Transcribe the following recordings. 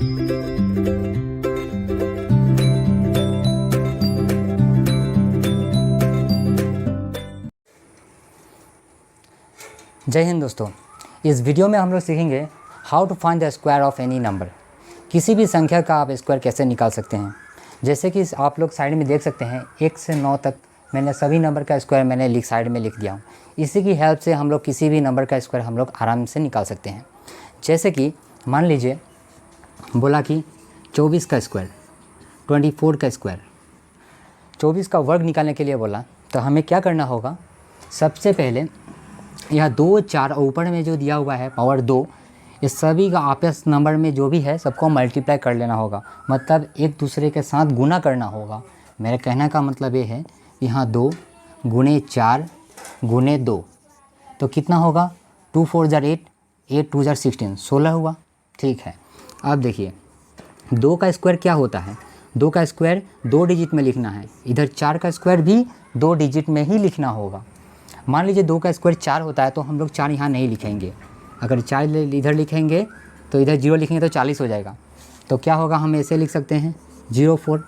जय हिंद दोस्तों, इस वीडियो में हम लोग सीखेंगे how to find the square of any number. किसी भी संख्या का आप स्क्वायर कैसे निकाल सकते हैं। जैसे कि आप लोग साइड में देख सकते हैं 1 से 9 तक मैंने सभी नंबर का स्क्वायर मैंने साइड में लिख दिया हूँ। इसी की हेल्प से हम लोग किसी भी नंबर का स्क्वायर हम लोग आराम से निकाल सकते हैं। जैसे कि मान लीजिए बोला कि 24 का स्क्वायर, 24 का स्क्वायर, 24 का वर्ग निकालने के लिए बोला, तो हमें क्या करना होगा। सबसे पहले यह 2, 4 और ऊपर में जो दिया हुआ है पावर 2, इस सभी का आपस नंबर में जो भी है सबको मल्टीप्लाई कर लेना होगा, मतलब एक दूसरे के साथ गुना करना होगा। मेरे कहने का मतलब ये है यहाँ 2 गुणे 4 गुणे 2, तो कितना होगा 2 4 जार 8, 8 2 जार 16, 16 हुआ। ठीक है, अब देखिए 2 का स्क्वायर क्या होता है। 2 का स्क्वायर 2 डिजिट में लिखना है, इधर 4 का स्क्वायर भी 2 डिजिट में ही लिखना होगा। मान लीजिए 2 का स्क्वायर 4 होता है तो हम लोग 4 यहाँ नहीं लिखेंगे। अगर 4 इधर लिखेंगे तो इधर 0 लिखेंगे तो 40 हो जाएगा। तो क्या होगा, हम ऐसे लिख सकते हैं 04।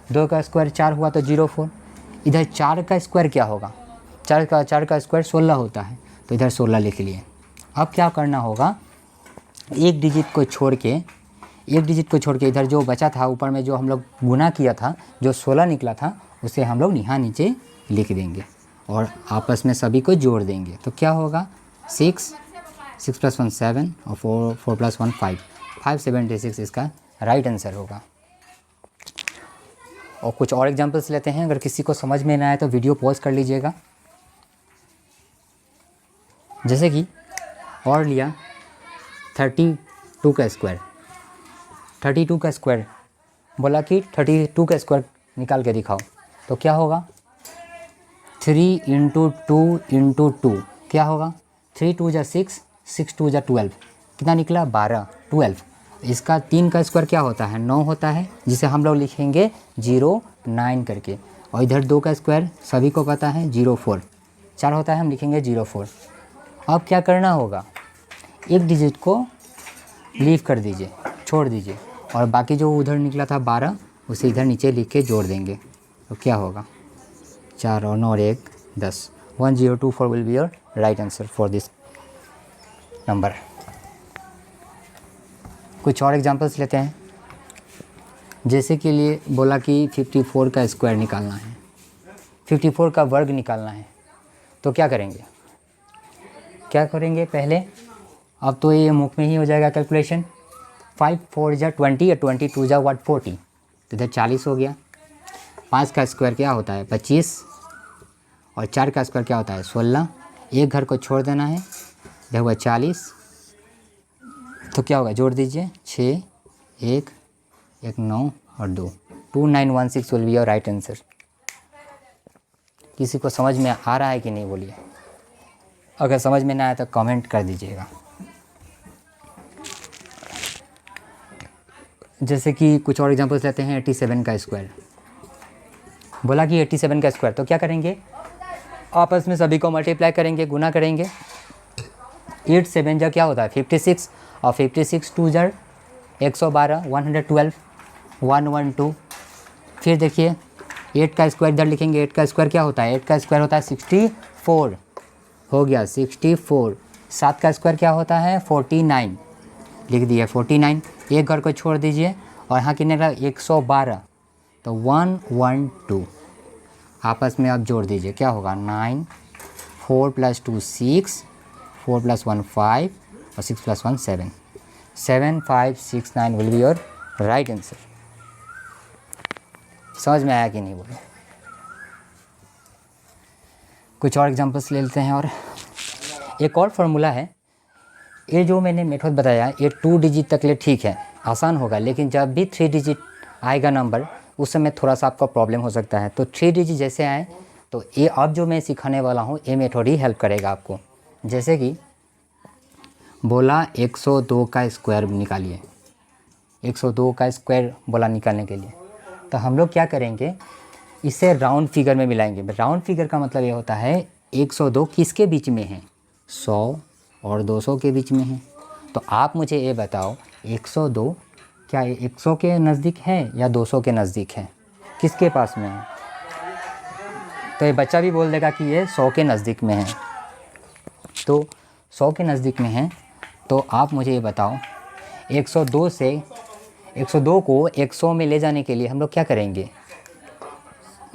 2 का स्क्वायर 4 हुआ तो 04। इधर 4 का स्क्वायर क्या होगा, 4 का स्क्वायर 16 होता है, तो इधर 16 लिख लिए। अब क्या करना होगा, एक डिजिट को छोड़ के इधर जो बचा था ऊपर में जो हम लोग गुना किया था, जो 16 निकला था, उसे हम लोग यहाँ नीचे लिख देंगे और आपस में सभी को जोड़ देंगे। तो क्या होगा 6 + 1 7 और 4 + 1 5, 576 इसका राइट आंसर होगा। और कुछ और एग्जांपल्स लेते हैं। अगर किसी को समझ में ना आए तो वीडियो पॉज कर लीजिएगा। जैसे कि और लिया 32 का स्क्वायर, 32 का स्क्वायर बोला कि 32 का स्क्वायर निकाल के दिखाओ, तो क्या होगा 3 × 2 × 2 क्या होगा 3 2 जार 6, 6 2 जार 12, कितना निकला 12, 12। इसका 3 का स्क्वायर क्या होता है 9 होता है, जिसे हम लोग लिखेंगे 09 करके। और इधर 2 का स्क्वायर सभी को पता है 04, 4 होता है, हम लिखेंगे 04। अब क्या करना होगा, एक डिजिट को लीव कर दीजिए, छोड़ दीजिए, और बाकी जो उधर निकला था 12 उसे इधर नीचे लिख के जोड़ देंगे। तो क्या होगा 4 और 9 और 1 10, 1024 will be your right answer for this number. कुछ और एग्जांपल्स लेते हैं। जैसे के लिए बोला कि 54 का स्क्वायर निकालना है, 54 का वर्ग निकालना है, तो क्या करेंगे पहले, अब तो ये मुख में ही हो जाएगा कैलकुलेशन। 5 4 जार 20 या 22 जार 40, तो इधर 40 हो गया। 5 का स्क्वायर क्या होता है 25, और 4 का स्क्वायर क्या होता है 16। एक घर को छोड़ देना है, इधर हुआ 40, तो क्या होगा जोड़ दीजिए 6 1 1 9 और 2, 2916 will be your right answer. किसी को समझ में आ रहा है कि नहीं बोलिए। अगर समझ में ना आए तो कमेंट कर दीजिएगा। जैसे कि कुछ और एग्जांपल्स लेते हैं। 87 का स्क्वायर बोला कि 87 का स्क्वायर, तो क्या करेंगे आपस में सभी को मल्टीप्लाई करेंगे, गुना करेंगे। 8 7 जा क्या होता है 56, और 56 2 जार 112, 112, 112। फिर देखिए 8 का स्क्वायर इधर लिखेंगे। 8 का स्क्वायर क्या होता है 8 का स्क्वायर होता है 64, हो गया 64। 7 का स्क्वायर क्या होता है 49, लिख दिया 49। एक घर को छोड़ दीजिए और यहाँ कितने का 112, तो 112 आपस में आप जोड़ दीजिए, क्या होगा 9, 4 + 2 6, 4 + 1 5 और 6 + 1 7, 7569 will be your right answer. समझ में आया कि नहीं बोलो। कुछ और एग्जांपल्स ले लेते हैं। और एक और फार्मूला है, ये जो मैंने मेथड बताया ये 2 डिजिट तक ले ठीक है, आसान होगा, लेकिन जब भी 3 डिजिट आएगा नंबर उस समय थोड़ा सा आपका प्रॉब्लम हो सकता है। तो 3 डिजिट जैसे आए तो ये अब जो मैं सिखाने वाला हूँ ये मेथड ही हेल्प करेगा आपको। जैसे कि बोला 102 का स्क्वायर निकालिए, 102 का स्क्वायर बोला निकालने के लिए, तो हम लोग क्या करेंगे इसे राउंड फिगर में मिलाएंगे। राउंड फिगर का मतलब ये होता है 102 किसके बीच में है 100 और 200 के बीच में है। तो आप मुझे ये बताओ 102 क्या ये 100 के नज़दीक है या 200 के नज़दीक है, किसके पास में है? तो ये बच्चा भी बोल देगा कि ये 100 के नज़दीक में है। तो 100 के नज़दीक में है, तो आप मुझे ये बताओ 102 से 102 को 100 में ले जाने के लिए हम लोग क्या करेंगे?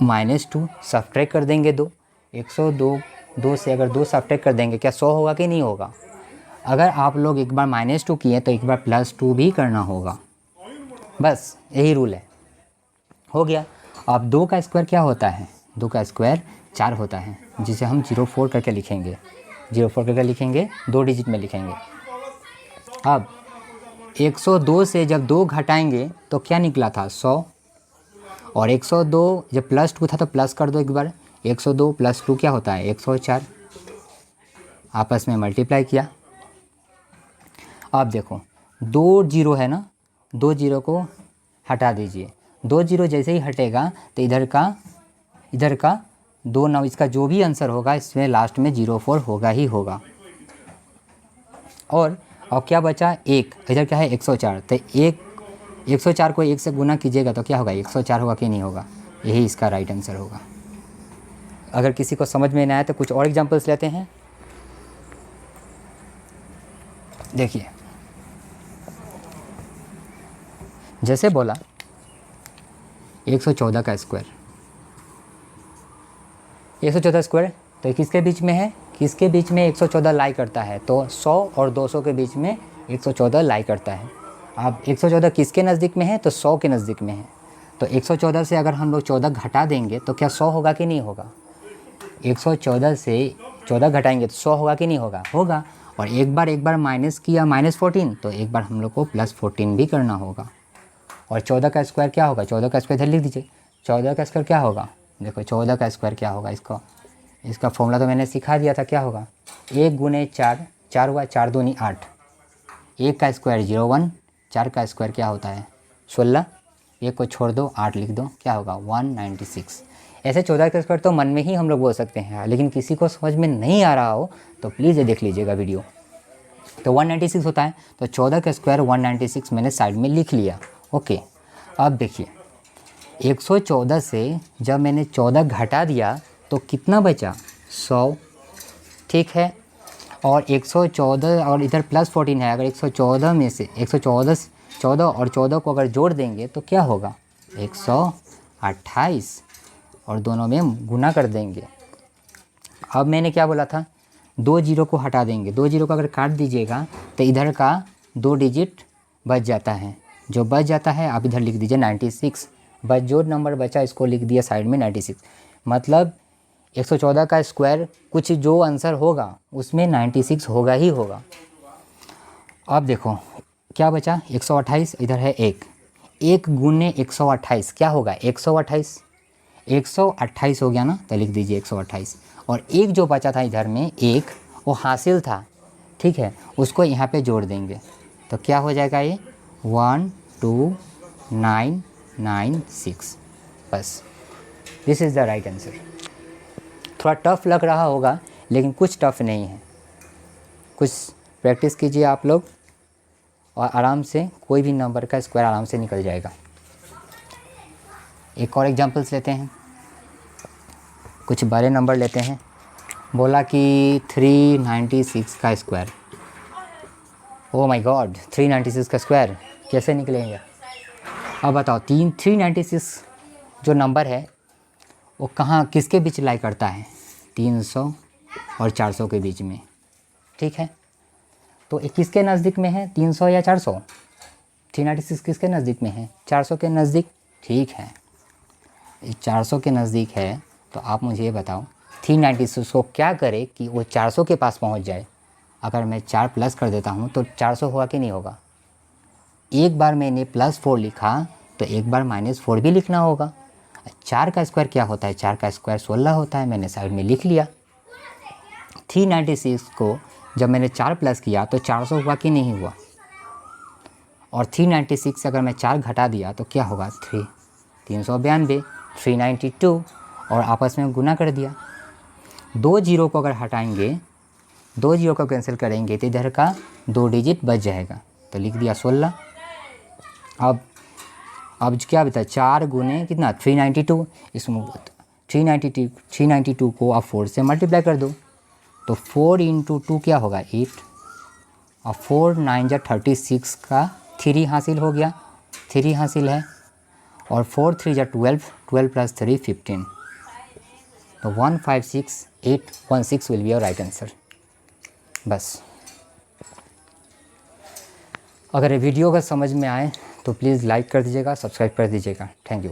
-2 सब्ट्रैक्ट कर देंगे 2। 102 से अगर 2 सब्ट्रैक्ट कर देंगे, क्या 100 होगा कि नहीं होगा? अगर आप लोग एक बार -2 किए तो एक बार +2 भी करना होगा। बस यही रूल है, हो गया। अब 2 का स्क्वायर क्या होता है? 2 का स्क्वायर 4 होता है, जिसे हम 04 करके लिखेंगे। 04 करके लिखेंगे, 2 डिजिट में लिखेंगे। अब 102 से जब 2 घटाएंगे तो क्या निकला था? 100। और 102 जब +2 था तो प्लस कर दो एक बार। 102 + 2 क्या होता है? 104। आपस में मल्टीप्लाई किया। अब देखो 2 जीरो है ना, 2 जीरो को हटा दीजिए। 2 जीरो जैसे ही हटेगा तो इधर का 2 9, इसका जो भी आंसर होगा इसमें लास्ट में 04 होगा ही होगा। और क्या बचा? 1। इधर क्या है? 104। तो 104 को 1 से गुना कीजिएगा तो क्या होगा? 104 होगा कि नहीं होगा? यही इसका राइट आंसर होगा। अगर किसी को समझ में नहीं आया तो कुछ और एग्जांपल्स लेते हैं। देखिए, जैसे बोला 114 का स्क्वायर, 114 स्क्वायर तो किसके बीच में है? किसके बीच में 114 लाई करता है? तो 100 और 200 के बीच में 114 लाई करता है। अब 114 किसके नज़दीक में है? तो 100 के नज़दीक में है। तो 114 से अगर हम लोग 14 घटा देंगे तो क्या 100 होगा कि नहीं होगा? 114 से 14 घटाएंगे तो 100 होगा कि नहीं होगा? होगा। और एक बार माइनस किया -14, तो एक बार हम लोग को +14 भी करना होगा। और 14 का स्क्वायर क्या होगा? 14 का स्क्वायर इधर लिख दीजिए। 14 का स्क्वायर क्या होगा? देखो 14 का स्क्वायर क्या होगा, इसका फॉर्मूला तो मैंने सिखा दिया था। क्या होगा? 1 गुने 4, 4 हुआ, 4 दूनी 8। 1 का स्क्वायर 01, 4 का स्क्वायर क्या होता है? 16। 1 को छोड़ दो, 8 लिख दो, क्या होगा? 196। ऐसे 14 का स्क्वायर तो मन में ही हम लोग बोल सकते हैं, लेकिन किसी को समझ में नहीं आ रहा हो तो प्लीज़ ये देख लीजिएगा वीडियो। तो 196 होता है, तो 14 का स्क्वायर 196 मैंने साइड में लिख लिया। ओके, अब देखिए 114 से जब मैंने 14 घटा दिया तो कितना बचा? 100, ठीक है। और 114 और इधर +14 है, अगर 114 में से 14 और 14 को अगर जोड़ देंगे तो क्या होगा? 128, और दोनों में गुना कर देंगे। अब मैंने क्या बोला था? 2 जीरो को हटा देंगे। 2 जीरो को अगर काट दीजिएगा तो इधर का 2 डिजिट बच जाता है। जो बच जाता है आप इधर लिख दीजिए 96। बस जो नंबर बचा इसको लिख दिया साइड में 96। मतलब 114 का स्क्वायर कुछ जो आंसर होगा उसमें 96 होगा ही होगा। अब देखो क्या बचा? 128, इधर है 1 गुने 128 क्या होगा? 128। 128 हो गया ना, तो लिख दीजिए 128। और 1 जो बचा था इधर में 1, वो हासिल था, ठीक है, उसको यहाँ पे जोड़ देंगे तो क्या हो जाएगा? ये 12996। बस this is the right answer. थोड़ा टफ़ लग रहा होगा लेकिन कुछ टफ़ नहीं है। कुछ प्रैक्टिस कीजिए आप लोग और आराम से कोई भी नंबर का स्क्वायर आराम से निकल जाएगा। एक और एग्जांपल्स लेते हैं, कुछ बड़े नंबर लेते हैं। बोला कि 396 का स्क्वायर। ओ माय गॉड, 396 का स्क्वायर कैसे निकलेगा? अब बताओ 396 जो नंबर है वो कहाँ किसके बीच लाई करता है? 300 और 400 के बीच में, ठीक है। तो ये किसके नज़दीक में है? 300 या 400? 396 किसके नज़दीक में है? 400 के नज़दीक, ठीक है। 400 के नज़दीक है तो आप मुझे ये बताओ 396 को क्या करे कि वो 400 के पास पहुंच जाए? अगर मैं 4 प्लस कर देता हूं तो 400 होगा कि नहीं होगा? एक बार मैंने +4 लिखा तो एक बार -4 भी लिखना होगा। 4 का स्क्वायर क्या होता है? 4 का स्क्वायर 16 होता है, मैंने साइड में लिख लिया। 396 को जब मैंने 4 प्लस किया तो 400 हुआ कि नहीं हुआ? और 396 से अगर मैं 4 घटा दिया तो क्या होगा? 392, 392, और आपस में गुना कर दिया। 2 जीरो को अगर हटाएंगे, 2 जीरो को कैंसिल करेंगे तो इधर का 2 डिजिट बच जाएगा, तो लिख दिया 16। अब क्या बता 4 गुने कितना 392, इसमें 392 को आप 4 से मल्टीप्लाई कर दो तो 4 इंटू 2 क्या होगा 8 और 4 9 जा 36 का 3 हासिल हो गया, 3 हासिल है और 4 3 जा 12, 12 प्लस 3 15, तो 156816 will be your right answer. बस अगर ये वीडियो अगर समझ में आए तो प्लीज़ लाइक कर दीजिएगा, सब्सक्राइब कर दीजिएगा। Thank you.